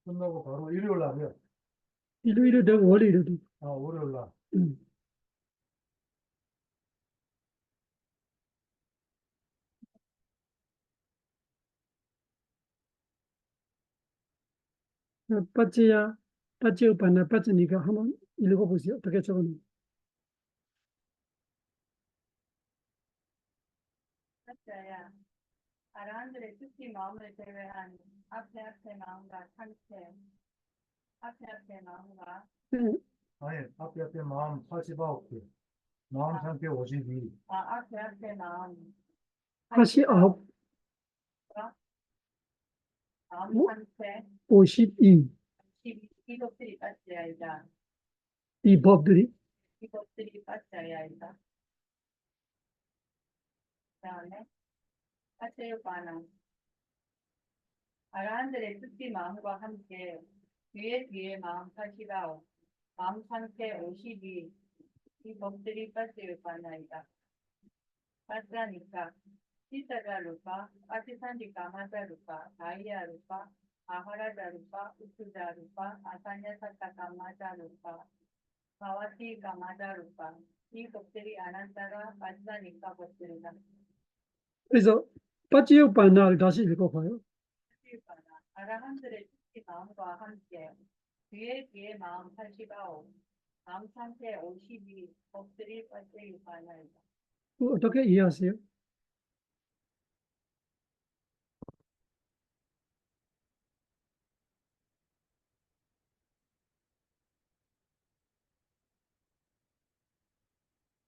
끝나고 바로 일요일 날이요. 일요일에 되고 월요일에도. 아, 월요일 날. 음. 빠지야, 빠지요, 반나 빠지니까 한번 읽어보세요. 어떻게 적었는지. 첫째야, 사람들의 특히 마음을 제외한 앞에 마음과 상태, 앞에 마음과 네, 아니, 앞에 마음 89개. 마음 상태 52. 앞에 마음, 다시 아홉, 마음 오, 상태, 52. 이것들이 빠져야 한다. 이 법들이. 이것들이 빠져야 한다. 그 다음에 빠져요 반응. 사람들의 특히 마음과 함께 뒤에 마음 89, 마음 상태 52, 이 법들이 빠져요 반응이다. 빠져니까 Sisa rupa, Asisandika mata rupa, Daya rupa, Aharada rupa, Usuda rupa, Asanya Sataka mata rupa, Bhavati kamata rupa, 이 법들이 아난타가 빠지다니까 법들이다. 그래서 빠지요, 반나를 다시 읽어봐요. 아라한들의 특히 마음과 함께 뒤에 마음 89, 마음 상태 52, 법들이 빠져요 반하이다. 어떻게 이해하세요?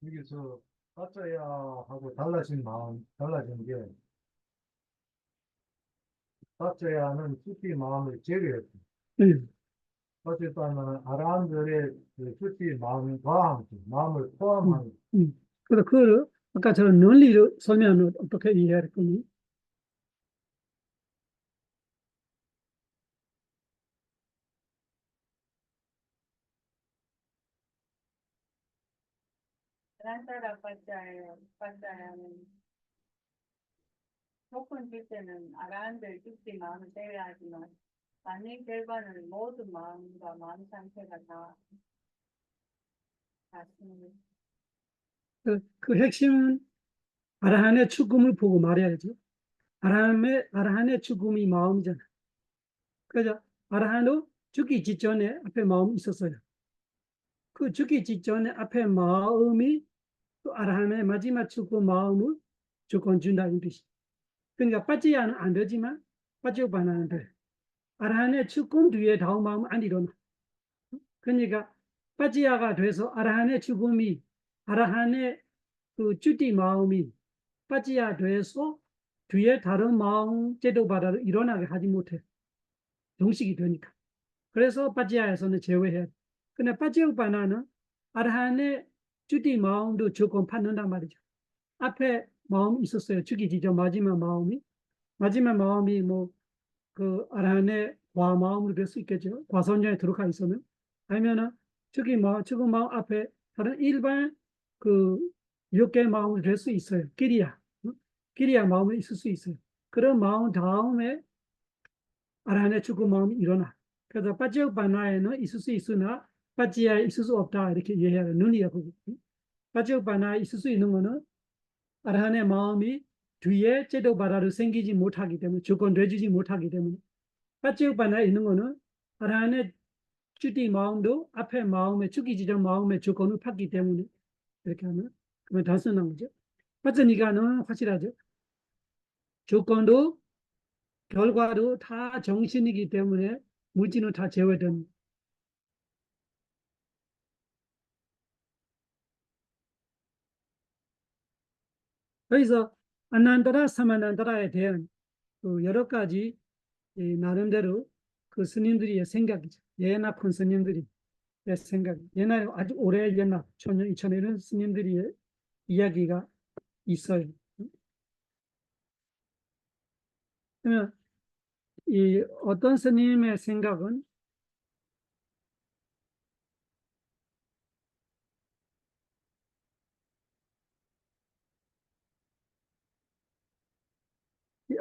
여기서 빠져야 하고 달라진 마음, 달라진 게, 빠져야는 깊이 마음을 제외했고, 네. 빠졌다는 아라한들의 깊이 마음과 함께, 마음을 포함하는. 그래서 그, 아까 저는 논리를 설명하면 어떻게 이해할 거니? 아난타가 빠져야는 조건 줄 때는 아라한들 깊이 마음을 제외하지만 만일 결과는 모든 마음과 마음 상태가 다 같습니다. 그 핵심은 아라한의 죽음을 보고 말해야죠. 아라한의 죽음이 마음이잖아. 그래서 아라한도 죽기 직전에 앞에 마음이 있었어요. 그 죽기 직전에 앞에 마음이 또 아라한의 마지막 죽음 마음을 조건 준다는 뜻이. 그러니까 빠지야는 안 되지만 빠지고 반하는 돼. 아라한의 죽음 뒤에 다음 마음은 안 일어나. 그러니까 빠지야가 돼서 아라한의 죽음이 아라한의 그 주디 마음이 빠지야 돼서 뒤에 다른 마음 제도바다를 일어나게 하지 못해. 종식이 되니까. 그래서 빠지야에서는 제외해야 돼. 근데 빠지야바나는 아라한의 주디 마음도 조건 받는단 말이죠. 앞에 마음이 있었어요. 죽이기 전 마지막 마음이 뭐 그 아라한의 과 마음으로 될 수 있겠죠. 과선전에 들어가 있으면. 아니면은 죽은 마음 앞에 다른 일반 그 육계 마음으로 될 수 있어요. 끼리야. 끼리야 마음이 있을 수 있어요. 그런 마음 다음에 아라한의 죽은 마음이 일어나. 그래서 빠지역 바나에는 있을 수 있으나 빠지야에 있을 수 없다. 이렇게 이해해야 돼. 눈이야. 빠지역 바나에 있을 수 있는 거는 아라한의 마음이 뒤에 제도 바다를 생기지 못하기 때문에 조건되지 못하기 때문에 빠지역 바나에 있는 거는 아라한의 주디 마음도 앞에 마음에 죽이지 전 마음의 조건을 받기 때문에 이렇게 하면 그러면 단순한 거죠. 빠지니까는 확실하죠. 조건도 결과도 다 정신이기 때문에 물질은 다 제외된. 그래서 안난다라 사만난다라에 대한 그 여러 가지 나름대로 그 스님들의 생각이죠. 예나 큰 스님들이 생각. 옛날에 아주 오래 옛날 천년 이천년 이런 스님들의 이야기가 있어요. 그러면 이 어떤 스님의 생각은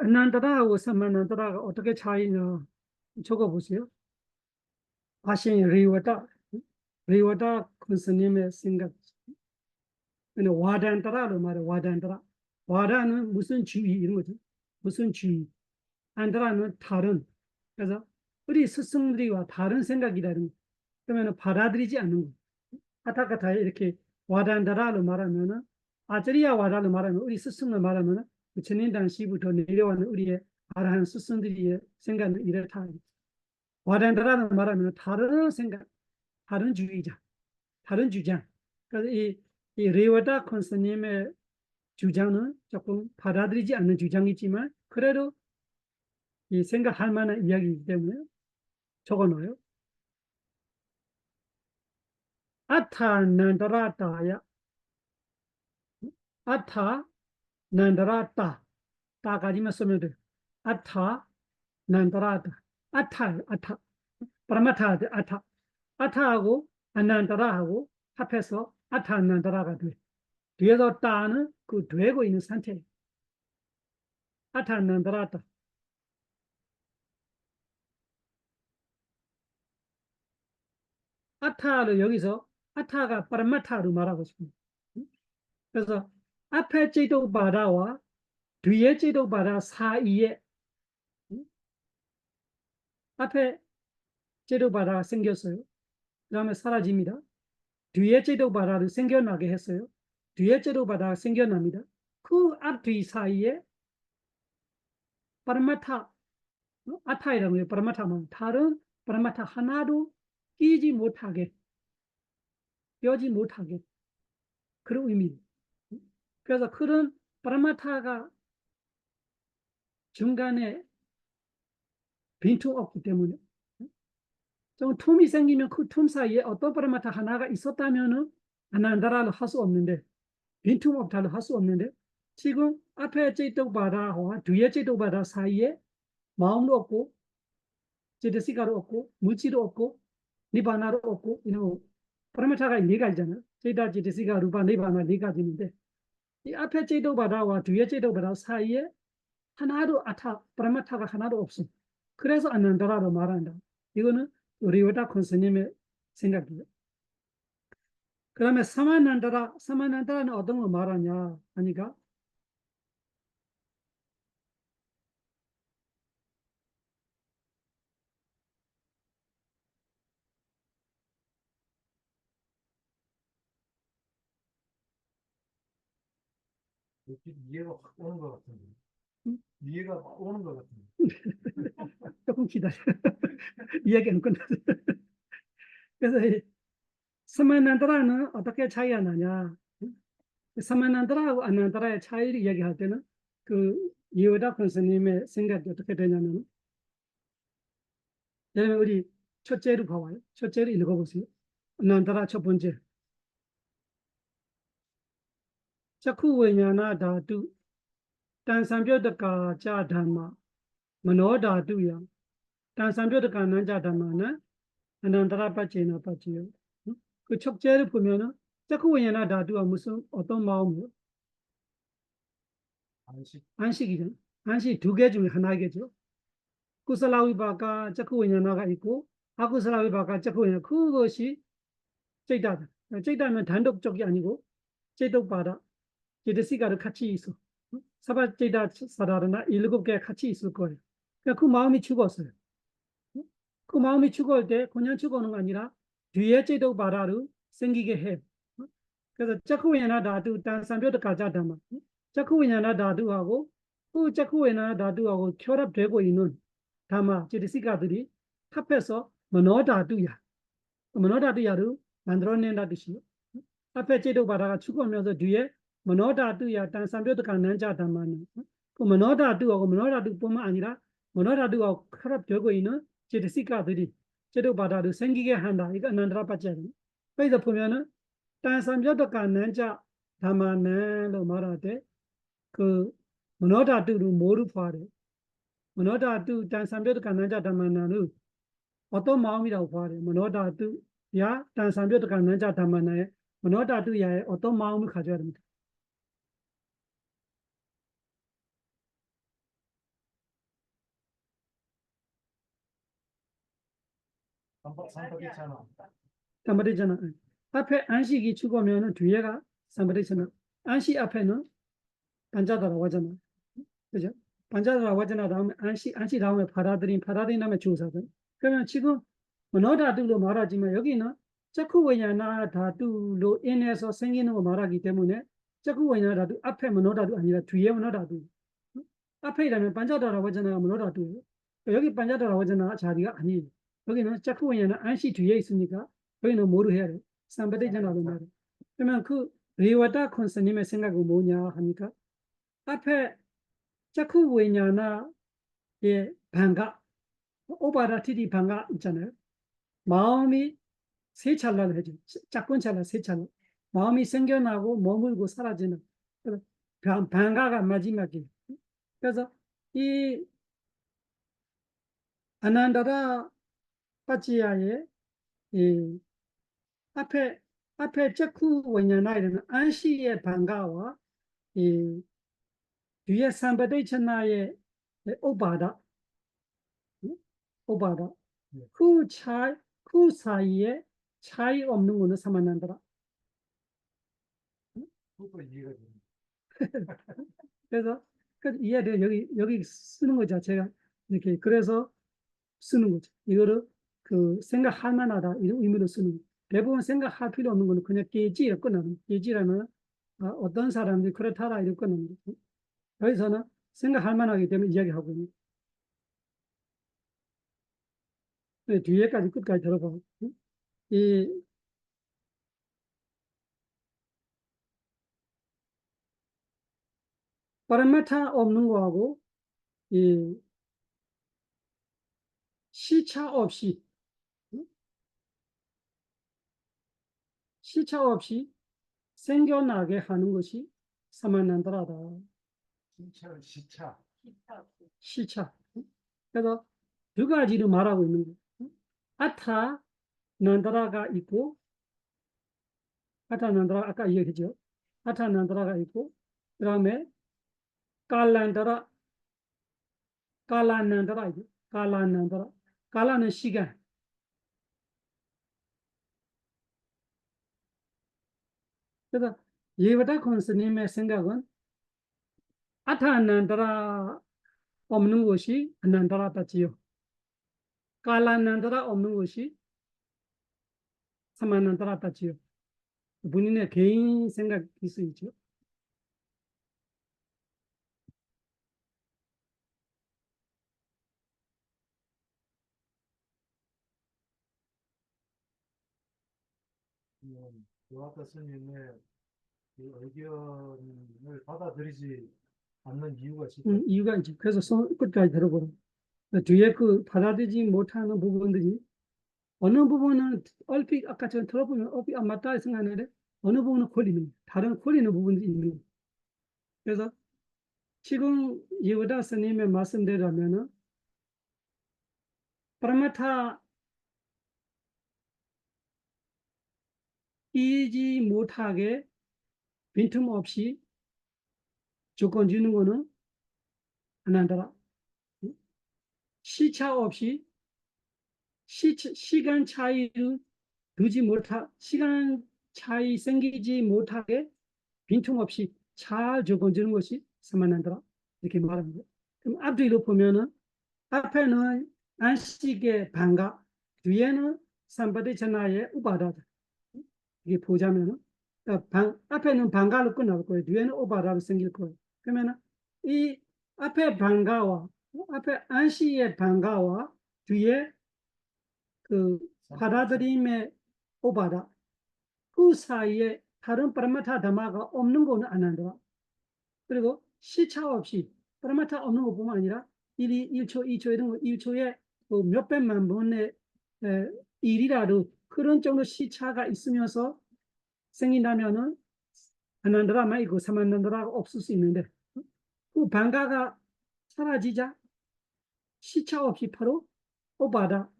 아난다라하고 사만난다라가 어떻게 차이냐 적어보세요. 아신 리와다 군스님의 생각. 근데 와단다라로 말해 와단다라. 와다는 무슨 주의 이런 거죠. 무슨 주의. 안다라는 다른. 그래서 우리 스승들이와 다른 생각이라는 거. 그러면 받아들이지 않는 거. 아타카타에 이렇게 와단다라로 말하면은 아자리야 와다로 말하면 우리 스승을 말하면은 부처님 당시부터 내려오는 우리의 아라한 스승들의 생각은 이렇다. 와단다라는 말하면 다른 생각, 다른 주의자, 다른 주장. 그래서 이 레와다 콘스님의 주장은 조금 받아들이지 않는 주장이지만 그래도 이 생각할 만한 이야기이기 때문에 적어놓아요. 아타 난다라타야. 아타 난다라타. 따까지만 쓰면 돼요. 아타 난다라타. 아타. 파라마타한테 아타. 아타하고 아난다라하고 합해서 아타 아난다라가 돼. 뒤에서 따는 그 되고 있는 상태. 아타 아난다라타. 아타를 여기서 아타가 파라마타로 말하고 있습니다. 그래서 앞에 제도 바다와 뒤에 제도 바다 사이에 앞에 제도 바다가 생겼어요. 그 다음에 사라집니다. 뒤에 제도 바다를 생겨나게 했어요. 뒤에 제도 바다가 생겨납니다. 그 앞뒤 사이에 파라마타, 아타이라는 거예요. 파라마타만 다른 파라마타 하나도 끼지 못하게, 껴지 못하게 그런 의미. 그래서 그런 파라마타가 중간에 빈틈 없기 때문에 좀 틈이 생기면 그 틈 사이에 어떤 파라마타 하나가 있었다면은 아난다라를 할 수 없는데 빈틈 없다를 할 수 없는데 지금 앞에 제도 바다와 뒤에 제도 바다 사이에 마음도 없고 제데시가도 없고 무지도 없고 니바나도 없고 이런 파라마타가 네 가지잖아요. 제다 제데시가 루바 니바나 네 가지인데 이 앞에 제도 바다와 뒤에 제도 바다 사이에 하나도 아타 파라마타가 하나도 없어. 그래서 아난다라로 말한다. 이거는 리와다 콘스님의 생각이에요. 그 다음에 사마난다라는 어떤 걸 말하냐 하니까 이해가 확 오는 것 같은데. 응? 이해가 확 오는 것 같은데. 조금 기다려. 이야기는 끝났어. 그래서 이 사마난다라는 어떻게 차이가 나냐. 사마난다라하고 아난다라의 차이를 이야기할 때는 그 리와다 콘스님의 생각이 어떻게 되냐면 예를 우리 첫째로 봐봐요. 첫째로 읽어보세요. 아난다라 첫 번째. 자쿠웨냐나 다투 단산뼈드까 자담마 머노다투야 단산뼈드까 난자담마는 아난다라 빠지나 빠지요. 그 척제를 보면은 자쿠웨냐나 다투가 무슨 어떤 마음이요? 안식이죠. 안식 두 개 중에 하나겠죠. 구슬라위바가 자쿠웨냐나가 있고 아구슬라위바가 자쿠웨냐 그것이 제이다다. 제이다면 단독적이 아니고 제독바다 제데시가를 같이 있어. 사바제다 사라나 7개 같이 있을 거예요. 그러니까 그 마음이 죽었어요. 그 마음이 죽을 때 그냥 죽어는 거 아니라 뒤에 제도 바라를 생기게 해. 그래서 자쿠웨나 다두 단산뼈도 가자다마. 자쿠웨나 다두하고 그 자쿠웨나 다두하고 결합되고 있는 다마 제데시가들이 합해서 머노다두야. 머노다두야를 만들어낸다 뜻이요. 앞에 제도 바라가 죽으면서 뒤에 머노다두야 단산뼈도가 난자다마는 그 머노다두하고 머노다두뿐만 아니라 머노다두하고 결합되고 있는 제데시가들이 제도 바다를 생기게 한다. 이거 아난다라빠지야. 그래서 보면은 단산뼈도가 난자다마는로 말할 때 그 머노다두를 뭐로 봐래? 머노다두 단산뼈도가 난자다마는 어떤 마음이라고 봐래? 머노다두야 단산뼈도가 난자다마는 머노다두야의 어떤 마음을 가져야 됩니다. 삼박했잖아. 삼바대잖아. 앞에 안식이 죽으면은 뒤에가 삼바대잖아. 안식 앞에는 반자다라고 하잖아. 그죠? 반자다라고 하잖아. 다음에 안식 다음에 받아들인 다음에 주사든. 그러면 지금 너다두로 말하지만 여기는 자쿠웨냐나 다두로 인해서 생기는 거 말하기 때문에 자쿠웨냐나 다두 앞에 너다두 아니라 뒤에 너다두. 앞에 일하면 반자다라고 하잖아. 너다두. 여기 반자다라고 하잖아. 자리가 아니에요. 여기는 자쿠웨냐나 안식 뒤에 있으니까 여기는 뭐로 해야 돼? 삼바대잖아로 말해. 그러면 그 리와다 콘스님의 생각은 뭐냐 하니까 앞에 자쿠웨냐나 예 반가 오바라티디 반가 있잖아요. 마음이 세 찰나를 해줘. 짝꿍 찰나, 세 찰나. 마음이 생겨나고 머물고 사라지는. 그래서 반가가 마지막이에요. 그래서 이 아난다라 파치야의 이 앞에 자쿠 원냐나이는 안시의 반가와 이 뒤에 삼바데이천나의 오바다, 오바다. 네. 그 사이에 차이 없는 거는 사만난다라. 그것도 이해가 됩니다. 그래서 이해돼 여기 쓰는 거 자체가 이렇게 그래서 쓰는 거죠. 이거를 그 생각할 만하다 이런 의미로 쓰는 거. 대부분 생각할 필요 없는 거는 그냥 깨지로 끝나는. 깨지라면 어떤 사람들이 그렇다라 이렇게 끝나는 거죠. 여기서는 생각할 만하기 때문에 이야기하고 있는. 네, 뒤에까지 끝까지 들어봐. 이 파라마타 없는 거하고 이 시차 없이 생겨나게 하는 것이 사만난다라다. 시차. 시차. 그래서 두 가지를 말하고 있는 거예요. 아타 난다라가 있고, 아타 난다라 아까 얘기했죠. 아타 난다라가 있고, 그 다음에 깔란다라, 깔란난다라 있고, 깔란난다라. 깔라는 시간. 그래서 예바다 콘스님의 생각은 아타 난다라 없는 것이 난다라다지요. 깔란난다라 없는 것이 사만난다라다지요. 본인의 개인 생각일 수 있죠. 요하타 스님의 그 의견을 받아들이지 않는 이유가 있을까요? 이유가 있죠. 그래서 끝까지 들어보라. 뒤에 그 받아들이지 못하는 부분들이 어느 부분은 얼핏 아까 제가 들어보면 얼핏 안 맞다 생각하는데 어느 부분은 걸리는 다른 걸리는 부분들이 있는 거예요. 그래서 지금 예우다 스님의 말씀대로라면은 파라마타 이지 못하게 빈틈없이 조건 주는 거는 안 한다라. 시차 없이 시간 차이를 시간 차이 생기지 못하게 빈틈없이 잘 적어주는 것이 사만한다라 이렇게 말합니다. 그럼 앞뒤로 보면은 앞에는 안식의 반가, 뒤에는 삼바디차나의 우바다다. 이게 보자면은 앞에는 반가로 끝날 거예요. 뒤에는 우바다로 생길 거예요. 그러면은 이 앞에 반가와 앞에 안식의 반가와 뒤에 그 받아들임의 오바다 그 사이에 다른 파라마타 다마가 없는 거는 안 한다. 그리고 시차 없이 파라마타 없는 것뿐만 아니라 1초, 2초 이런 거 1초에 몇 백만 번의 일이라도 그런 정도 시차가 있으면서 생긴다면은 아난다라만 있고 사만난다라가 없을 수 있는데 그 반가가 사라지자 시차 없이 바로 오바다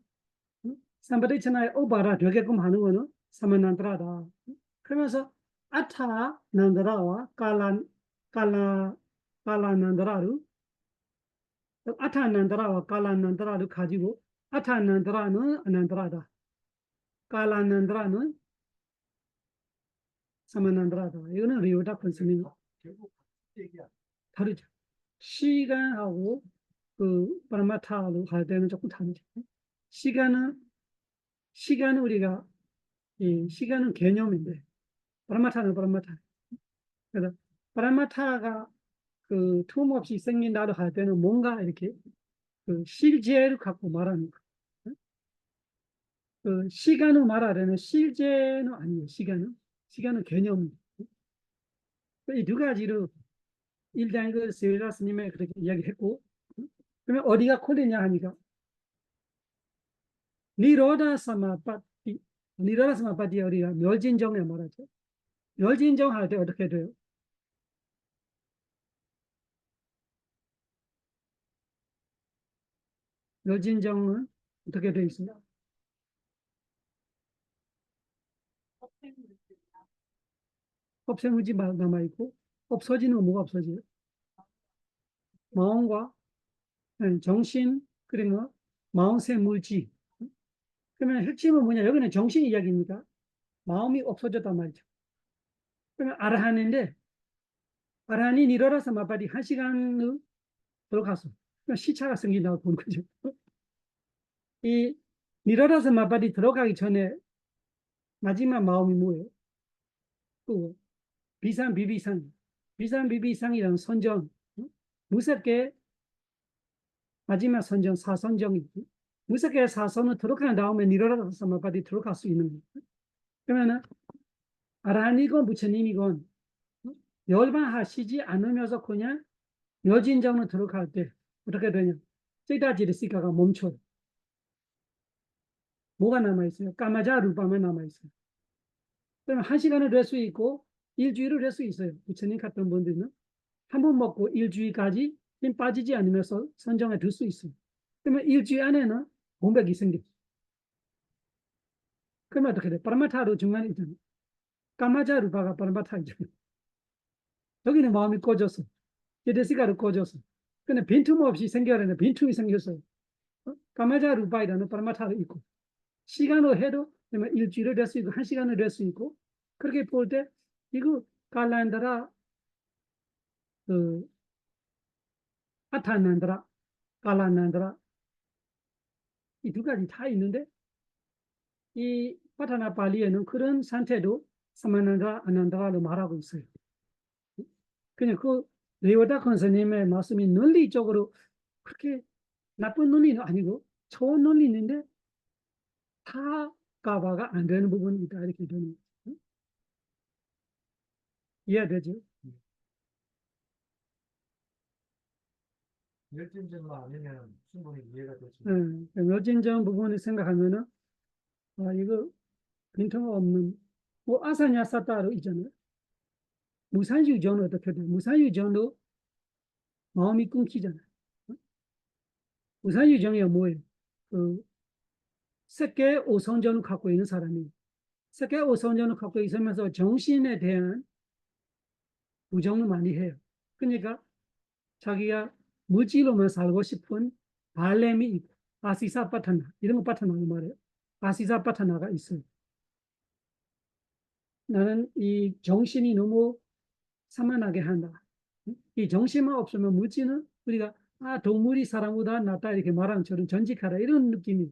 삼바디차나의 오바라 되게끔 하는 거는 사만난다라다. 그러면서 아타 난다라와 깔라난다라를 아타 난다라와 깔라난다라를 가지고 아타 난다라는 아난다라다. 깔라난드라는 사마난드라다. 이거는 리오다 컨셉이 결국 얘기야. 다르죠. 시간하고 그 파라마타하고 할 때는 조금 다르죠. 시간은 우리가 이 시간은 개념인데 파라마타는 파라마타. 그래서 파라마타가 그 틈없이 생긴다고 할 때는 뭔가 이렇게 그 실제를 갖고 말하는 거. 그 시간을 말하려면 실제는 아니에요. 시간은 개념. 이 두 가지로 일단 그 세일라 스님이 그렇게 이야기했고, 그러면 어디가 콜리냐 하니까 니로다 사마파티, 니로다 사마파티 우리가 멸진정에 말하죠. 멸진정 할 때 어떻게 돼요? 멸진정은 어떻게 되어 있습니다. 없애무지 남아있고, 없어지는 건 뭐가 없어져요? 마음과 정신, 그리고 마음새 물질. 그러면 핵심은 뭐냐? 여기는 정신 이야기입니다. 마음이 없어졌단 말이죠. 그러면 아라한인데, 아라한이 니로라서 마파디 1시간을 들어가서 시차가 생긴다고 보는 거죠. 이 니로라서 마파디 들어가기 전에 마지막 마음이 뭐예요? 그 비상비비상, 비상비비상이라는 선정, 무섭게 마지막 선정, 사선정이 무섭게 사선을 들어가는 다음에 니로라서 마파디 들어갈 수 있는 거예요. 그러면은 아라한이건 부처님이건 열반하시지 않으면서 그냥 여진정을 들어갈 때 어떻게 되냐? 찌다지리시가가 멈춰요. 뭐가 남아있어요? 까마자 루파만 남아있어요. 그러면 1시간을 될 수 있고 일주일을 될 수 있어요. 부처님 같은 분들은 한 번 먹고 일주일까지 힘 빠지지 않으면서 선정해 둘 수 있어요. 그러면 일주일 안에는 공백이 생겨요. 그러면 어떻게 돼요? 파라마타로 중간에 있잖아요. 까마자 루파가 파라마타이잖아요. 여기는 마음이 꺼졌어. 제데시가를 꺼졌어. 근데 빈틈없이 생겨야 되는데 빈틈이 생겼어요. 까마자 루파이라는 파라마타도 있고 시간으로 해도 일주일을 될 수 있고 1시간을 될 수 있고 그렇게 볼 때 이거 깔란다라 그 아타난다라 깔란난다라 이 두 가지 다 있는데 이 파타나 발리에는 그런 상태도 사마난다라 아난다라로 말하고 있어요. 그냥 그 레오다 컨스님의 말씀이 논리적으로 그렇게 나쁜 논리는 아니고 좋은 논리인데 다 가바가 안 되는 부분이 있다 이렇게 되는 거죠. 이해되죠? 멸진정만 아니면 충분히 이해가 되죠. 멸진정 부분을 생각하면은 이거 빈틈없는 뭐 아사냐사따로 있잖아요. 무산유전은 어떻게 돼요? 무산유전도 마음이 끊기잖아요. 무산유전이 뭐예요? 그 세계 오성전을 갖고 있는 사람이 세계 오성전을 갖고 있으면서 정신에 대한 부정을 많이 해요. 그러니까 자기가 무지로만 살고 싶은 발렘이 있고 아시사파타나 이런 거 파타나고 말해요. 아시사파타나가 있어요. 나는 이 정신이 너무 산만하게 한다. 이 정신만 없으면 무지는 우리가 동물이 사람보다 낫다 이렇게 말하는 저런 전직하라 이런 느낌이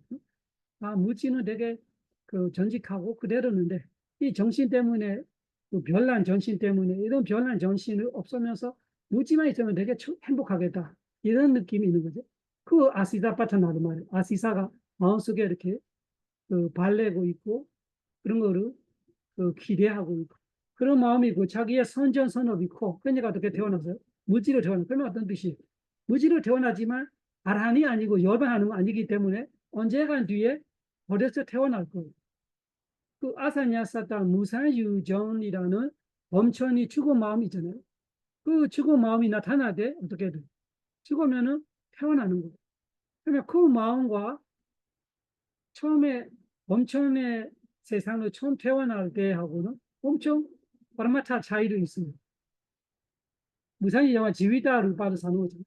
무지는 되게 그 전직하고 그대로는데 이 정신 때문에 그 별난 정신 때문에 이런 별난 정신을 없으면서 무지만 있으면 되게 행복하겠다 이런 느낌이 있는 거죠. 그 아시사 파트나도 말이에요. 아시사가 마음속에 이렇게 그 발레고 있고 그런 거를 그 기대하고 있고 그런 마음이 있고 자기의 선전선업이 커. 그러니까 어떻게 태어났어요? 무지로 태어났어요. 그러면 어떤 뜻이 무지로 태어나지만 아란이 아니고 열반하는 거 아니기 때문에 언젠가 뒤에 어려서 태어날 거예요. 그 아사냐사타 무사유정이라는 범천이 죽은 마음이 있잖아요. 그 죽은 마음이 나타날 때 어떻게 돼요? 죽으면은 태어나는 거예요. 그러면 그 마음과 처음에 범천의 세상으로 처음 태어날 때하고는 엄청 파라마타 차이도 있습니다. 무사유정은 지위다 루파를 사는 거잖아요.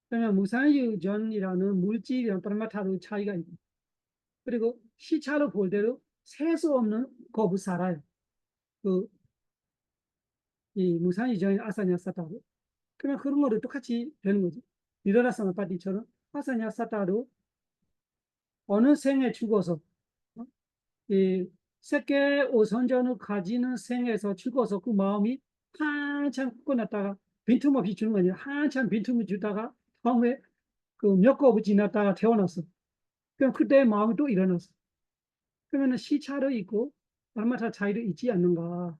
그러면 무사유전이라는 물질이랑 파라마타로 차이가 있고 그리고 시차로 볼 때도 세수 없는 거부 살아요. 그, 이 무산이정인 아사냐사타로. 그냥 그런 거를 똑같이 되는 거지. 일어나서 파티처럼 아사냐사타로 어느 생에 죽어서, 어? 이 세계 오선전을 가지는 생에서 죽어서 그 마음이 한참 끝났다가 빈틈없이 주는 거 아니야. 한참 빈틈을 주다가 다음에 그 몇 거부 지났다가 태어났어. 그럼 그때 마음이 또 일어났어. 그러면 시차도 있고 얼마나 차이도 있지 않는가.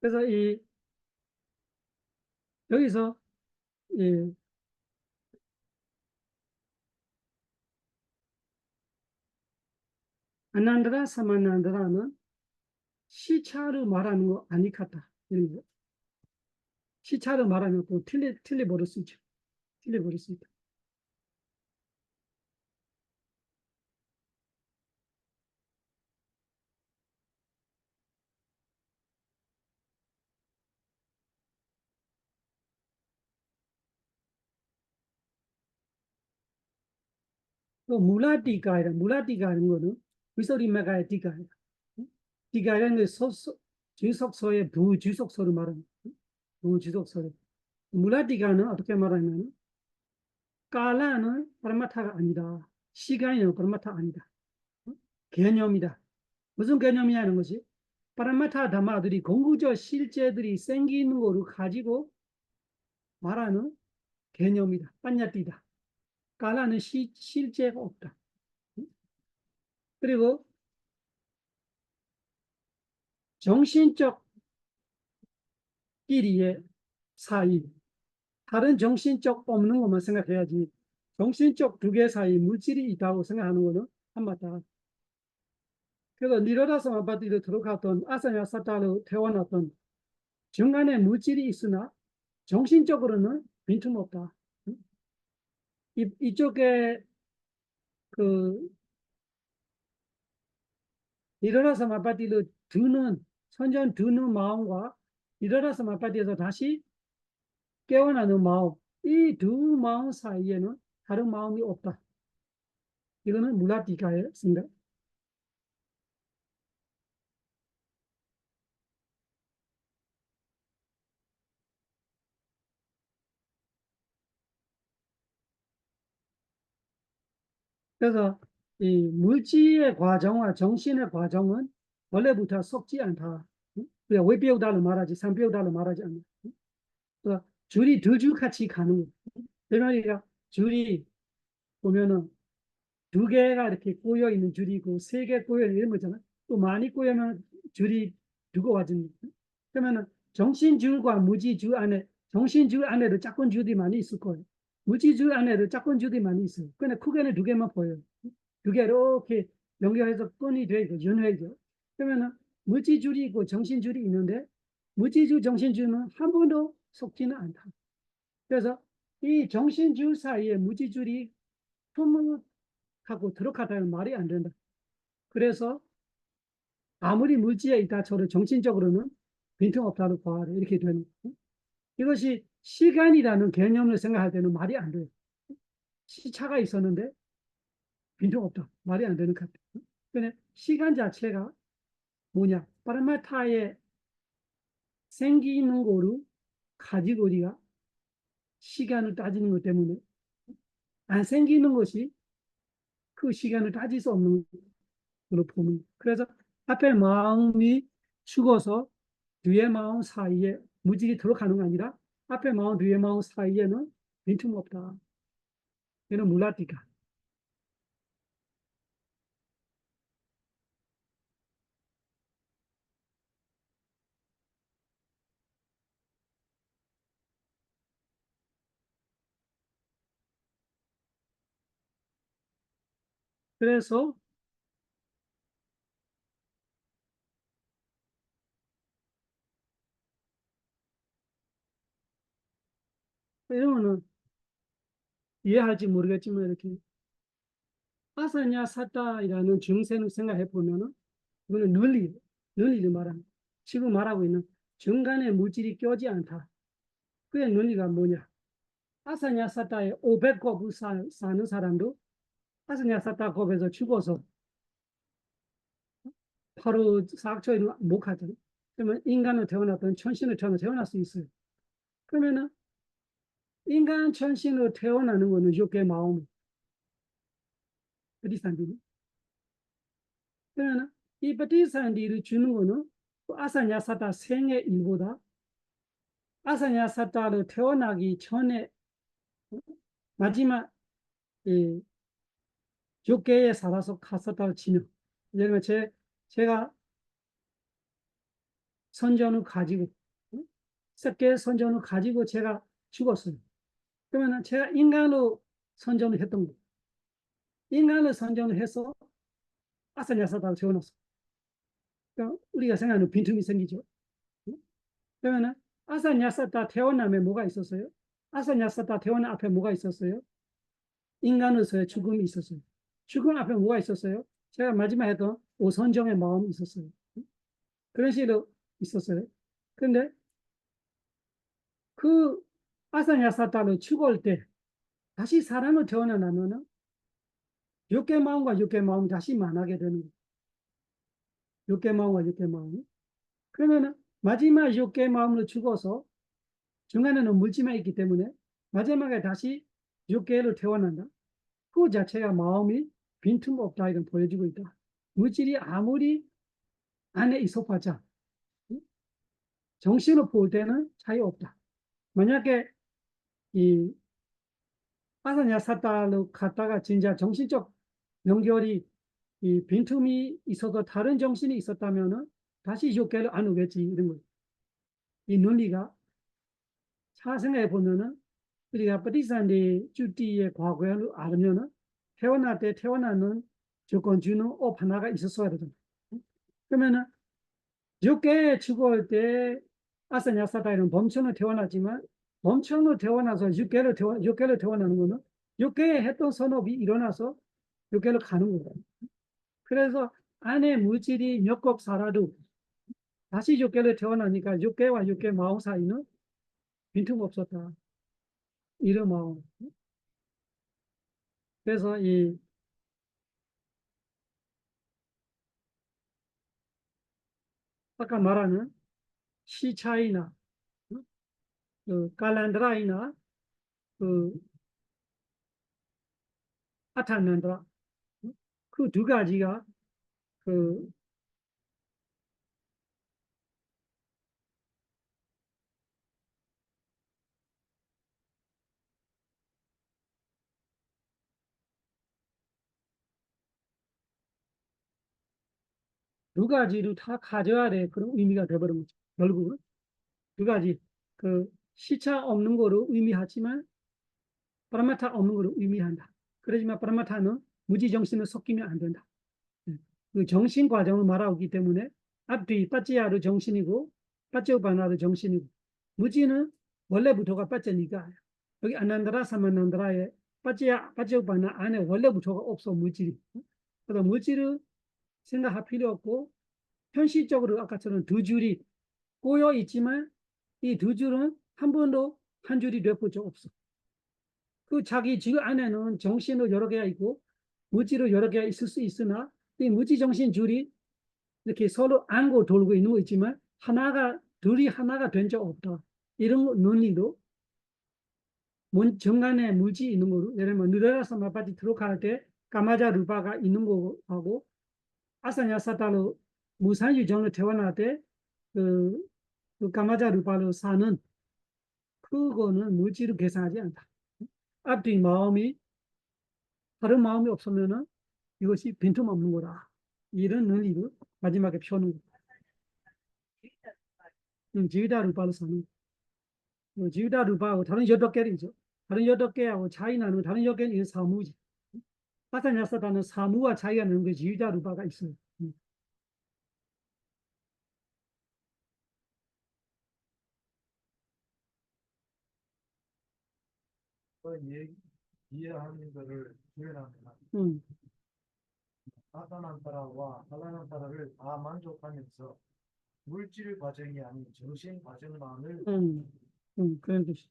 그래서 이 여기서 이 아난드라 사마난드라는 시차를 말하는 거 아니 같다. 이런 거. 시차를 말하면 또 틀려버릴 수 있죠. 틀려버릴 수 있다. 또 물라티가라는 거는 위소리메가의 티가예요. 티가라는 게 주석서의 부주석서를 말하는 부주석서를. 물라티가는 어떻게 말하냐면 깔라는 파라마타가 아니다. 시간이는 파라마타 아니다. 개념이다. 무슨 개념이냐는 것이 파라마타 다마들이 공구적 실제들이 생기는 거를 가지고 말하는 개념이다. 빠냐띠다. 깔라는 실제가 없다. 그리고 정신적 끼리의 사이, 다른 정신적 없는 것만 생각해야지 정신적 두 개 사이 물질이 있다고 생각하는 거는 한마다. 그래서 니로라서 마바디로 들어갔던 아사냐 사타로 태어났던 중간에 물질이 있으나 정신적으로는 빈틈없다. 이쪽에 그 일어나서 마파티로 드는 선전 드는 마음과 일어나서 마파티에서 다시 깨어나는 마음, 이 두 마음 사이에는 다른 마음이 없다. 이거는 물라티가의 생각. 그래서 이 물질의 과정과 정신의 과정은 원래부터 섞지 않다. 우리가 외배우다를 말하지 삼배우다를 말하지 않는다. 그래서 줄이 두 줄 같이 가는 거예요. 그 말이가 줄이 보면은 두 개가 이렇게 꼬여 있는 줄이 있고 세 개 꼬여 있는 거잖아. 또 많이 꼬여면 줄이 두꺼워집니다. 그러면은 정신줄과 무지줄 안에 정신줄 안에도 작은 줄이 많이 있을 거예요. 무지줄 안에도 작은 줄이 많이 있어요. 근데 크게는 두 개만 보여요. 두 개 이렇게 연결해서 끈이 되고 연회죠. 그러면은 무지줄이 있고 정신줄이 있는데 무지줄 정신줄은 한 번도 섞지는 않다. 그래서 이 정신줄 사이에 무지줄이 하고 들어가다는 말이 안 된다. 그래서 아무리 물질에 있다 저를 정신적으로는 빈틈없다고 봐라 이렇게 되는 거예요. 이것이 시간이라는 개념을 생각할 때는 말이 안 돼요. 시차가 있었는데 빈틈없다. 말이 안 되는 것 같아요. 근데 시간 자체가 뭐냐? 파라마타에 생기는 거를 가지고 우리가 시간을 따지는 것 때문에 안 생기는 것이 그 시간을 따질 수 없는 걸로 보는. 그래서 앞에 마음이 죽어서 뒤에 마음 사이에 무질이 들어가는 게 아니라 앞에 마음 뒤에 마음 사이에는 빈틈없다. 이는 물라티가. 그래서 이러면은 이해할지 모르겠지만 이렇게 아사냐 사타이라는 정세를 생각해 보면은 이거는 논리를 말하는 지금 말하고 있는 중간에 물질이 껴지 않다. 그의 논리가 뭐냐? 아사냐 사타에 500곱을 사는 사람도 아사냐 사타 곱에서 죽어서 바로 사학초에 못 가잖아요. 그러면 인간으로 태어났던 천신으로 태어날 수 있어요. 그러면은 인간 천신으로 태어나는 거는 욕의 마음,ปฏิสันธิ. 그러면 이ปฏิสันธิ를 주는 거는 아사냐 사타 생의 일보다 아사냐 사타로 태어나기 전에 마지막 이 욕계에 살아서 갔었다고 치면, 예를 들면 제가 선전을 가지고 썩게 선전을 가지고 제가 죽었어요. 그러면 제가 인간으로 선전을 했던 거예요. 인간으로 선전을 해서 아사냐 사타로 태어났어요. 그러니까 우리가 생각하는 빈틈이 생기죠. 그러면 아사냐 사타 태어남에 뭐가 있었어요? 아사냐 사타 태어남 앞에 뭐가 있었어요? 인간으로서의 죽음이 있었어요. 죽음 앞에 뭐가 있었어요? 제가 마지막에 했던 오선정의 마음이 있었어요. 그런 식으로 있었어요. 그런데 그 아사냐 사타로 죽을 때 다시 사람으로 태어나면은 육계 마음과 육계 마음이 다시 만나게 되는 거예요. 육계 마음과 육계 마음이. 그러면은 마지막 육계 마음으로 죽어서 중간에는 물질만 있기 때문에 마지막에 다시 육계로 태어난다. 그 자체가 마음이 빈틈없다 이런 보여주고 있다. 물질이 아무리 안에 있어봤자 정신으로 볼 때는 차이 없다. 만약에 이 아사냐 사타로 갔다가 진짜 정신적 연결이 이 빈틈이 있어서 다른 정신이 있었다면은 다시 욕계를 안 오겠지 이런 거예요. 이 논리가 잘 생각해 보면은 우리가ปฏิสันธิ 주띠의 과거를 알면은 태어날 때 태어나는 조건 주는 업 하나가 있었어야 되잖아. 그러면은 육계에 죽을 때 아사냐 사타에는 범천으로 태어나지만 범천으로 태어나서 육계로 태어나는 거는 육계에 했던 선업이 일어나서 육계로 가는 거예요. 그래서 안에 물질이 몇 곱 살아도 다시 육계로 태어나니까 육계와 육계 마음 사이는 빈틈 없었다. 이런 마음. 그래서 이 아까 말하는 시차이나 그 깔란드라이나 그 아타난드라 그 두 가지가 그 두 가지를 다 가져야 돼. 그런 의미가 돼버린 거죠. 결국은 두 가지 그 시차 없는 거로 의미하지만 파라마타 없는 거로 의미한다. 그러지만 파라마타는 무지 정신을 섞이면 안 된다. 그 정신 과정을 말하고 있기 때문에 앞뒤 빠찌야로 정신이고 빠찌오바나로 정신이고 무지는 원래부터가 빠찌니까 여기 아난다라 사만난다라의 빠찌오바나 안에 원래부터가 없어 물질이. 그래서 물질을 생각할 필요 없고 현실적으로 아까처럼 두 줄이 꼬여 있지만 이 두 줄은 한 번도 한 줄이 되본 적 없어. 그 자기 줄 안에는 정신으로 여러 개가 있고 무지로 여러 개가 있을 수 있으나 이 무지 정신 줄이 이렇게 서로 안고 돌고 있는 거 있지만 둘이 하나가 된 적 없다. 이런 논리로 정간에 물질이 있는 거로 예를 들면 느레라사 마파티 들어갈 때 까마자 루바가 있는 거하고 아사냐 사타로 무산유정을 태어날 때 그 까마자 루바로 사는 그거는 물질을 계산하지 않다. 앞뒤 마음이 다른 마음이 없으면은 이것이 빈틈없는 거다. 이런 논리로 마지막에 펴는 거. 지위다 루바로 사는 지위다 루바하고 다른 8개이죠. 다른 8개하고 차이 나는 다른 8개는 사무지. 아사냐 사타는 사무와 차이가 나는 게 지위다 루바가 있어요. 이해하는 거를 표현합니다. 사타난타라와 할라난타라를 다 만족하면서 물질 과정이 아닌 정신 과정만을 그런 뜻이.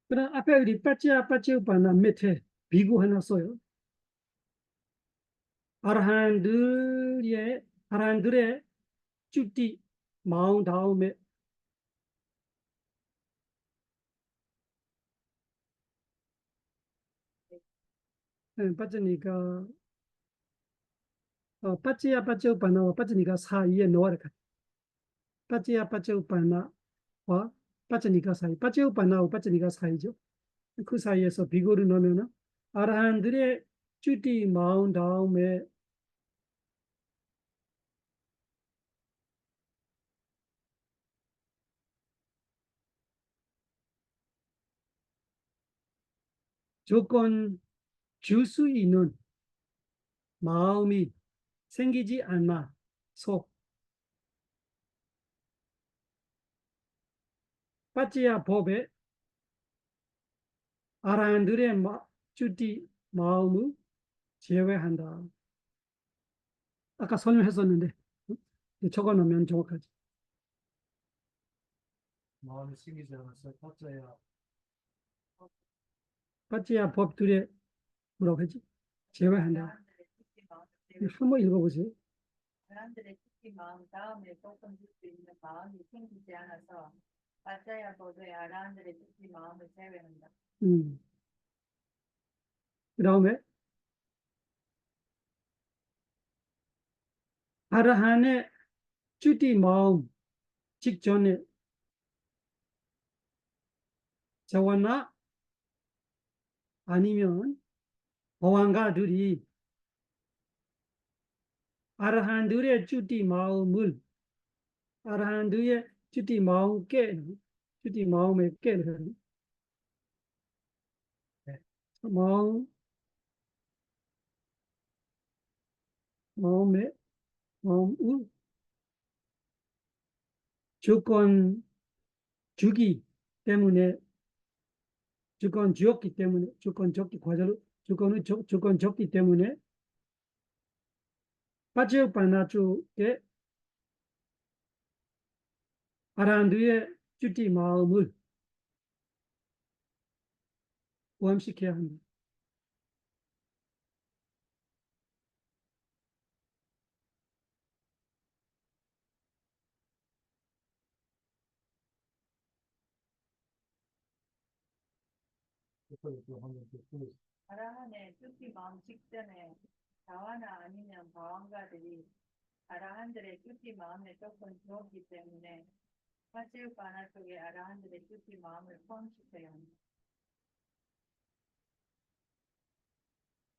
그럼 앞에 우리 빠찌우빠나 밑에 비구 하나 써요. 아라한들의 쭈띠 마음 다음에 빠지니까 빠찌우빠나와 빠지니까 사이에 넣어야 돼. 빠찌우빠나와 빠지니까 사이. 빠찌우빠나와 빠지니까 사이죠. 그 사이에서 비구를 넣으면 아라한들의 쭈띠 마음 다음에 조건 줄 수 있는 마음이 생기지 않아서 빠찌야 법에 아라한들의 쭈띠 마음을 제외한다. 아까 설명했었는데 적어놓으면 정확하지. 마음이 생기지 않아서 타짜야 빠찌야 법들의 뭐라고 하지? 제외한다. 아라한들의 쭈띠 마음을 제외. 한번 읽어보세요. 사람들의 쭈띠 마음 다음에 조금 줄 수 있는 마음이 생기지 않아서 빠짜야 법에 아라한들의 쭈띠 마음을 제외한다. 그 다음에 아라한의 쭈띠 마음 직전에 저와나 아니면 보안가들이 아라한들의 쭈띠 마음을 아라한들의 쭈띠 마음 쭈띠 마음에 깨는 마음의 주권 주기 때문에 주권 주었기 때문에 주권 적기 과자로 주권 적기 때문에 빠지오빠나 쪽에 아라한두의 쭈띠 마음을 포함시켜야 합니다. 아라한의 쭈띠 마음 직전에 자와나 아니면 바왕가들이 아라한들의 쭈띠 마음에 조금 주었기 때문에 빠찌우빠나 쪽에 아라한들의 쭈띠 마음을 포함시켜야 합니다.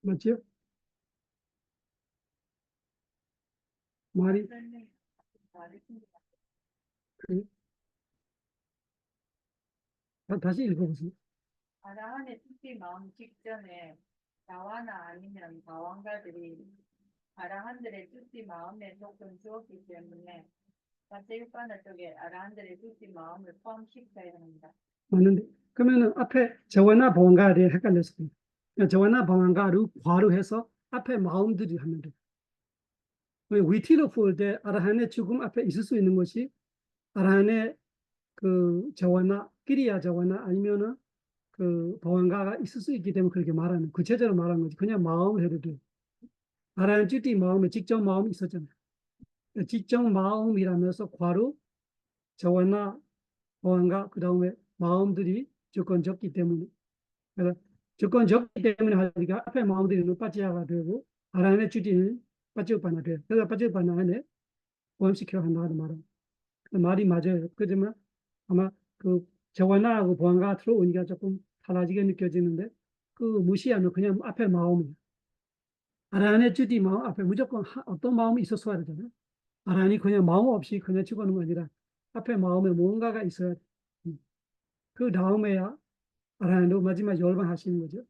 맞죠? 말이 설명이 다르신 것 같아요. 다시 읽어보세요. 아라한의 쭈띠 마음 직전에 자와나 아니면 바왕가들이 아라한들의 쭈띠 마음에 조금 주었기 때문에 빠찌우빠나 쪽에 아라한들의 쭈띠 마음을 포함시켜야 합니다. 맞는데 그러면은 앞에 저와나 보안가를 헷갈렸습니다. 저와나 보안가를 과로 해서 앞에 마음들이 하면 돼. 위티로 풀 때 아라한의 죽음 앞에 있을 수 있는 것이 아라한의 그 저와나 끼리야 저와나 아니면은 그 보안가가 있을 수 있기 때문에 그렇게 말하는 구체적으로 말하는 거지. 그냥 마음을 해도 돼. 아라한 쭈띠 마음에 직접 마음이 있었잖아요. 직접 마음이라면서 과로 저와나 보안가 그 다음에 마음들이 조건적기 때문에 그래서 조건적기 때문에 하니까 앞에 마음들이 빠지아가 되고 아라한의 쭈띠는 빠지오빠나 돼요. 그래서 빠지오빠나 안에 포함시켜야 한다 하는 말은 그 말이 맞아요. 그렇지만 아마 그 저와나하고 보안가가 들어오니까 조금 달라지게 느껴지는데 그 무시하면 그냥 앞에 마음이에요. 아라한의 쭈띠 마음 앞에 무조건 어떤 마음이 있었어야 되잖아요. 아라한이 그냥 마음 없이 그냥 죽어는 거 아니라 앞에 마음에 뭔가가 있어야 돼. 그 다음에야 아라한도 마지막 열반하시는 거죠.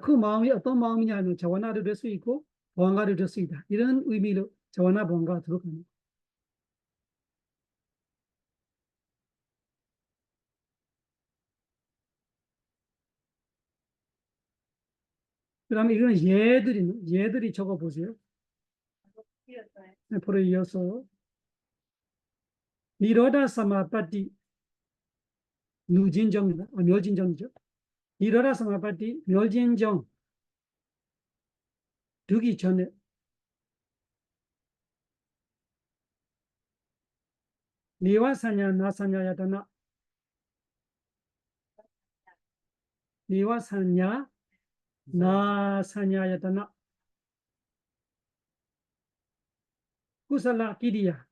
그 마음이 어떤 마음이냐 하면 저와나도 될 수 있고 보안가도 될 수 있다. 이런 의미로 저와나 보안가가 들어갑니다. 그다음에 이거는 예들이 적어 보세요. 이었어요. 네, 바로 이어서 니로다 사마파티 누진정입니다. 멸진정이죠. 니로다 사마파티 멸진정 되기 전에 니와사냐 나사냐야다나 니와사냐 나사냐야다나 kusalā kiriya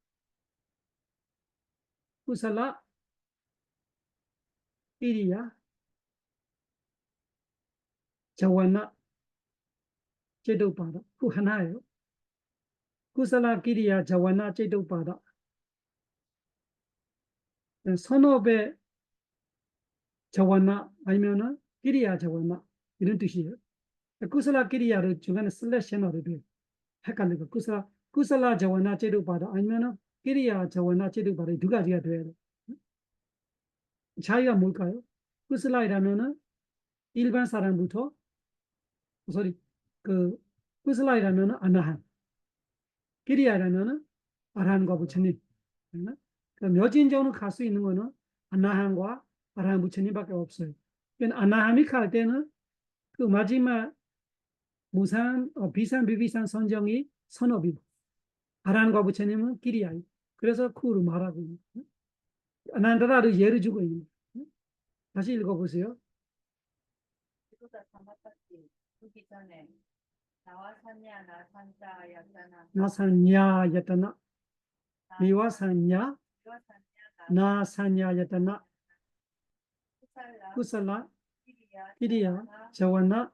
kusalā kiriya jawana cetupada ku 하나예요. kusalā kiriya jawana cetupada 선업의 자와나 아니면은 끼리야 자와나 이런 뜻이에요. kusalā kiri야를 중간에 슬래시 넣어도 돼요. 헷갈리고 kusalā 자와나 제도받아 아니면은 끼리야 자와나 제도받아 두 가지가 돼요. 차이가 뭘까요? kusalā이라면은 일반 사람부터 kusalā이라면은 아나한 끼리야라면은 아라한과 부처님. 묘진정으로 갈 수 있는 거는 아나한과 아라한 부처님밖에 없어요. 아나함이 갈 때는 그 마지막 비산비비산 선정이 선업이고 아라한과 부처님은 끼리야이. 그래서 쿠를 말하고 있는 거예요. 아난다라를 예를 주고 있는 거예요. 다시 읽어보세요. 이보다 사마파티 두기 전에 나와 산냐 나산자였잖아. 나산야야타나 미와산야 이와 산냐 나산야야타나 나살라 kusalā 키리야 kiriya jawana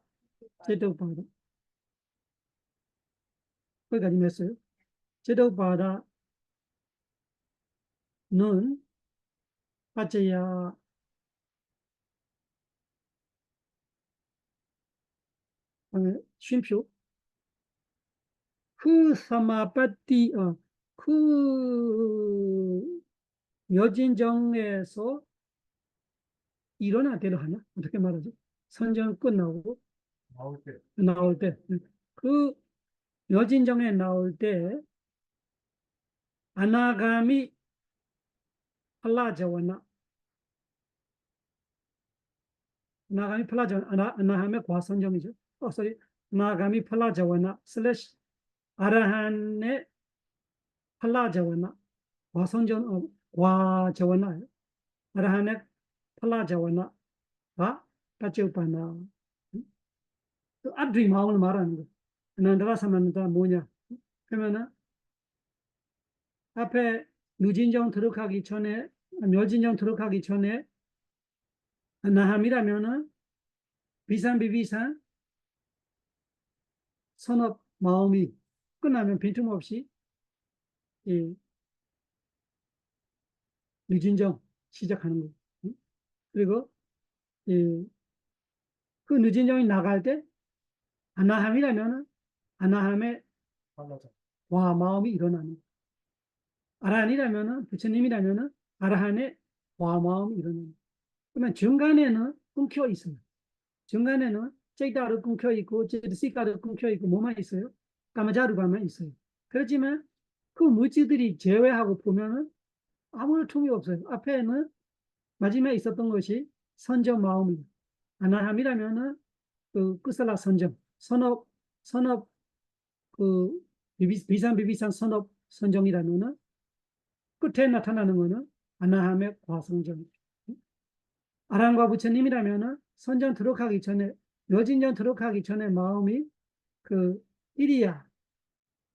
cetupada 거기까지 했어요. cetupada 는 빠져야 쉼표 그 사마파티 그 여진정에서 일어나 대로 하냐? 어떻게 말하지? 선정 끝나고 나올 때 나올 때 그 여진정에 나올 때 아나가미 팔라자와나 아나가미 팔라자와나 아나함의 과선정이죠. 아나가미 팔라자와나 슬래시 아라한의 팔라자와나 과선정 과자와나 아라한의 팔라자와나 까치우파나 앞뒤 마음을 말하는 거. 아난다라사마는다 뭐냐? 그러면은 앞에 누진정 들어가기 전에 멸진정 들어가기 전에 나함이라면은 비산비비산 선업 마음이 끝나면 빈틈없이 이 누진정 시작하는 거. 그리고 그 누진정이 나갈 때 아나함이라면은 아나함의 발라자 와 마음이 일어나는 거. 아라한이라면은 부처님이라면은 아라한의 와 마음이 일어나는 거. 그러면 중간에는 끊겨 있어요. 중간에는 째다르 끊겨 있고 째시가르 끊겨 있고 뭐만 있어요? 까마자루가만 있어요. 그렇지만 그 물질들이 제외하고 보면은 아무런 틈이 없어요. 앞에는 마지막에 있었던 것이 선정 마음이 아나함이라면은 그 끝살라 선정 선업 그 비산비비산 선업 선정이라면은 끝에 나타나는 거는 아나함의 과선정. 아란과 부처님이라면은 선전 들어가기 전에 묘진전 들어가기 전에 마음이 그 끼리야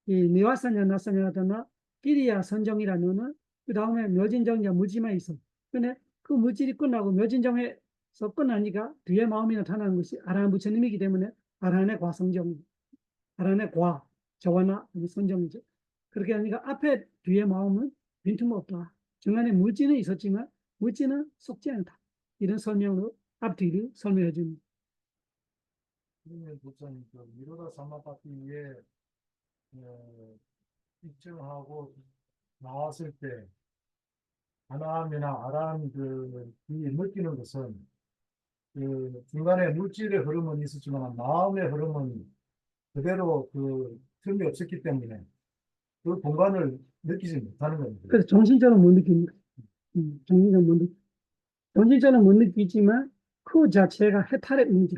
이 니와사냐 나사냐다나 끼리야 선정이라면은 그 다음에 묘진정이야 물질만 있어. 근데 그 물질이 끝나고 묘진정에서 끝나니까 뒤에 마음이 나타나는 것이 아라한 부처님이기 때문에 아라한의 과선정, 아라한의 과 저와나 선정이죠. 그렇게 하니까 앞에 뒤에 마음은 빈틈없다. 중간에 물질은 있었지만 물질은 속지 않다. 이런 설명으로 앞뒤를 설명해 줍니다. 부처님 그 미로다 사마파티에 입증하고 나왔을 때 아나함이나 아라함 이 느끼는 것은 그 중간에 물질의 흐름은 있었지만 마음의 흐름은 그대로 그 틈이 없었기 때문에 그 공간을 느끼지 못하는 겁니다. 그래서 정신적으로 못 느낍니다. 정신적으로 못 느끼. 정신적으로 못 느끼지만 그 자체가 해탈의 의미죠.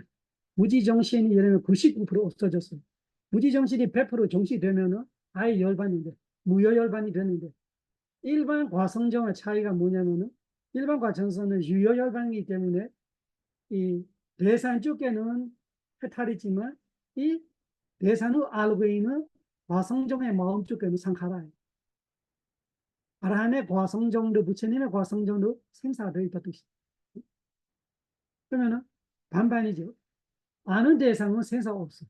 무지정신이 예를 들면 99% 없어졌어요. 무지정신이 100% 정시되면은 아예 열반인데, 무여열반이 되는데, 일반 과성정의 차이가 뭐냐면은, 일반 과정성은 유여열반이기 때문에, 이 대산 쪽에는 해탈이지만, 이 대산을 알고 있는 과성정의 마음 쪽에는 상하라예요. 아라한의 과성정도, 부처님의 과성정도 생사되어 있다 뜻이. 그러면은 반반이죠. 아는 대상은 생사가 없어.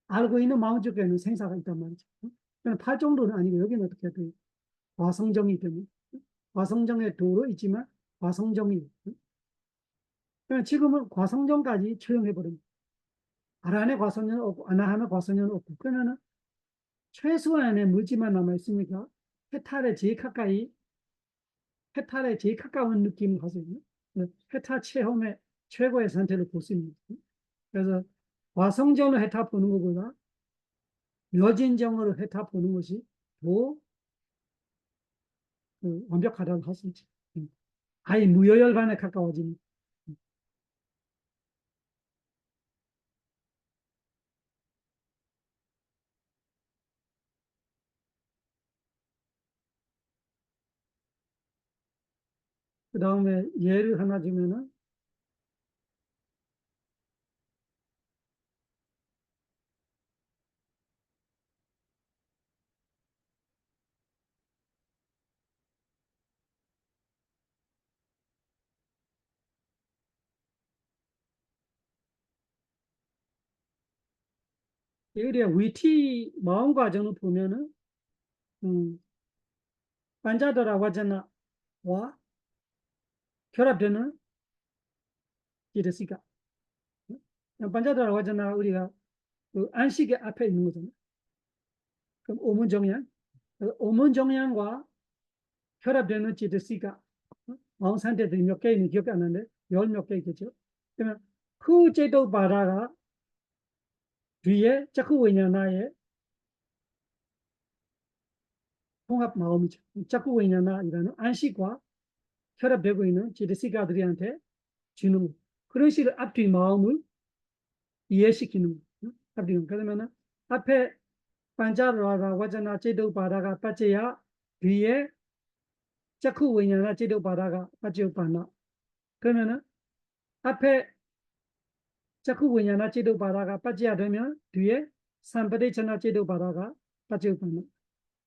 알고 있는 마음 쪽에는 생사가 있단 말이죠. 팔 정도는 아니고 여기는 어떻게 돼? 과성정이 때문에 과성정의 도로 있지만 과성정이. 그러면 지금은 과성정까지 처형해버립니다. 아라한의 과성정은 없고 아나한의 과성정은 없고 그러면은 최소한의 물질만 남아있으니까 해탈에 제일 가까운 느낌을 가지고 해탈 체험의 최고의 상태를 볼 수 있습니다. 그래서 과성정으로 해탈 보는 것보다 여진정으로 해탈 보는 것이 더 완벽하다고 할 수 있죠. 아예 무여열반에 가까워집니다. 그 다음에 예를 하나 주면은, 예를 위티 마음 과정을 보면은, 반자도라 와자나와 결합되는 이랬으니까. 반자도라 와자나 우리가 그 안식의 앞에 있는 거잖아요. 그럼 오문정양, 오문정양과 결합되는 지드시가 마음 상태들이 몇 개 있는지 기억이 안 나는데 열 몇 개 있겠죠. 그러면 그 제도 바라가 뒤에 자꾸 왜냐나의 통합 마음이죠. 자꾸 왜냐나이라는 안식과 결합되고 있는 지드시가들한테 주는 거. 그런 식으로 앞뒤 마음을 이해시키는 거. 앞뒤. 그러면은 앞에 반자라가 와자나 제도 바라가 빠져야 뒤에 자꾸 왜냐나 제도 바라가 빠져 빠나. 그러면은 앞에 자꾸 왜냐나 제도 바라가 빠져야 되면 뒤에 삼바데잖아 제도 바라가 빠져 빠나.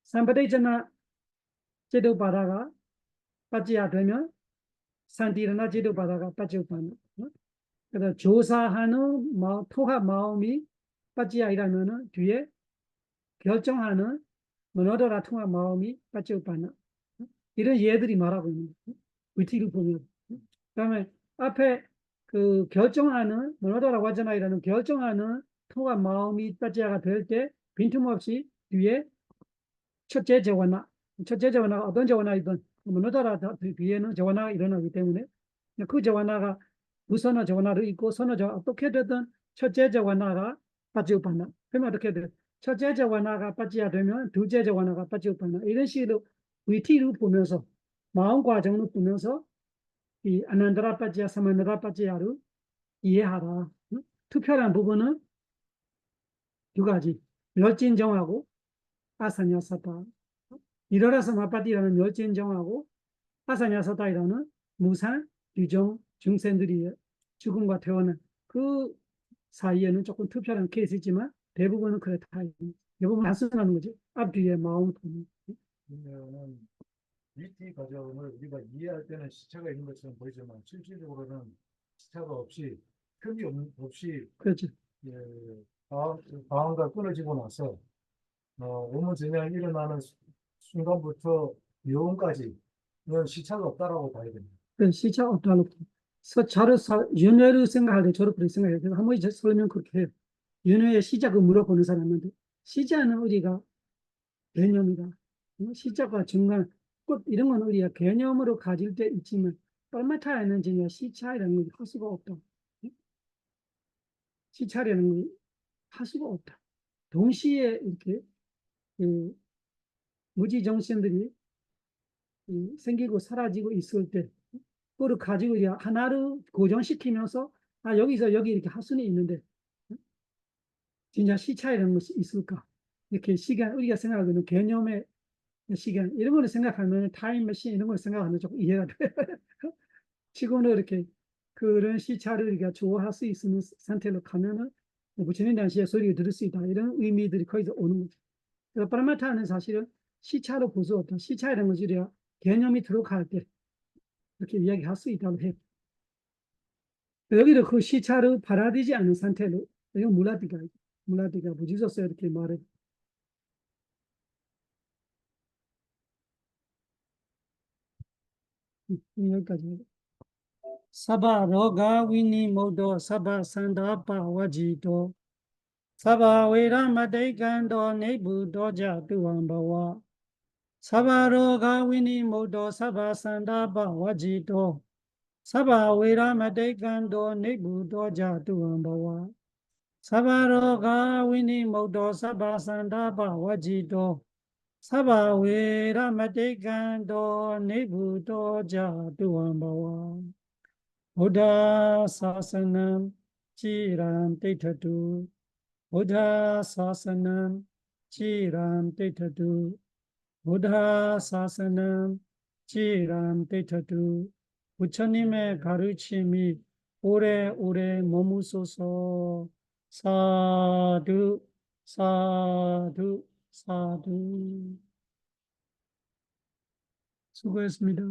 삼바데잖아 제도 바라가 빠져야 되면 산디르나 제도 바라가 빠져 빠나. 그래서 조사하는 마음, 통합 마음이 빠져야 이러면은 뒤에 결정하는 모노더라 통합 마음이 빠져 빠나. 이런 예들이 말하고 있는 거예요. 위티를 보면. 그다음에 앞에 그 결정하는 뭐라고 하잖아요. 이라는 결정하는 통합 마음이 빠지야가 될 때 빈틈없이 뒤에 첫째 저원나 어떤 저원나이든 뭐라더라 뒤에는 저원나가 일어나기 때문에 그 저원나가 무선어 저원나를 있고 선어 저 어떻게 되든 첫째 저원나가 빠지고 받나. 그러면 어떻게 돼? 첫째 저원나가 빠지야 되면 둘째 저원나가 빠지고 받나. 이런 식으로 위티를 보면서 마음 과정을 보면서 이 아난다라 빠지야, 사만다라 빠지야를 이해하라. 투표란 부분은 두 가지. 멸진정하고 아사냐사다. 이러라서 마파티라는 멸진정하고 아사냐사다이라는 무산, 유정, 중생들이 죽음과 태어난 그 사이에는 조금 투표라는 케이스지만 대부분은 그렇다. 대부분 단순하는 거지. 앞뒤에 마음을 보는. 그러면은 위티 과정을 우리가 이해할 때는 시차가 있는 것처럼 보이지만 실질적으로는 시차가 없이 틈이 없이 그렇죠. 예, 방황과 끊어지고 나서 오문정양이 일어나는 순간부터 유언까지 이건 시차가 없다라고 봐야 됩니다. 그 시차 없다고. 저를 윤회를 생각할 때 저를 그렇게 생각해요. 그래서 한 번에 설명 그렇게 해요. 윤회의 시작을 물어보는 사람인데 시자는 우리가 개념이다. 시작과 중간 꼭 이런 건 우리가 개념으로 가질 때 있지만 얼마나 있는지 시차이라는 걸 할 수가 없다. 시차라는 걸 할 수가 없다. 동시에 이렇게 무지 정신들이 생기고 사라지고 있을 때 그거를 가지고 이제 하나를 고정시키면서 여기서 여기 이렇게 할 수는 있는데 진짜 시차이라는 것이 있을까? 이렇게 시간 우리가 생각하는 개념의 시간 이런 거를 생각하면 타임머신 이런 걸 생각하면 조금 이해가 돼요. 지금은 이렇게 그런 시차를 우리가 좋아할 수 있는 상태로 가면은 부처님 당시에 소리를 들을 수 있다 이런 의미들이 거기서 오는 거죠. 그래서 파라마타는 사실은 시차로 볼 수 없다. 시차이라는 것이 우리가 개념이 들어갈 때 이렇게 이야기할 수 있다고 해요. 여기도 그 시차를 받아들이지 않은 상태로 이건 물라디가 부지졌어요 이렇게 말해. 여기까지. 사바 로가 위니 모도 사바 산다파 와지도 사바 웨라 마데간도 네부도 자두왕바와 사바 로가 위니 모도 사바 산다파 와지도 사바 웨라 마데간도 네부도 자두왕바와 사바 로가 위니 모도 사바 산다파 와지도 사바 웨라 마데간도 네부도 자두왕바와 Buddha Sasanam Chiram Tetadu Buddha Sasanam Chiram Tetadu Buddha Sasanam Chiram Tetadu 부처님의 가르침이 오래오래 머무소서 사두 사두 사두 수고했습니다.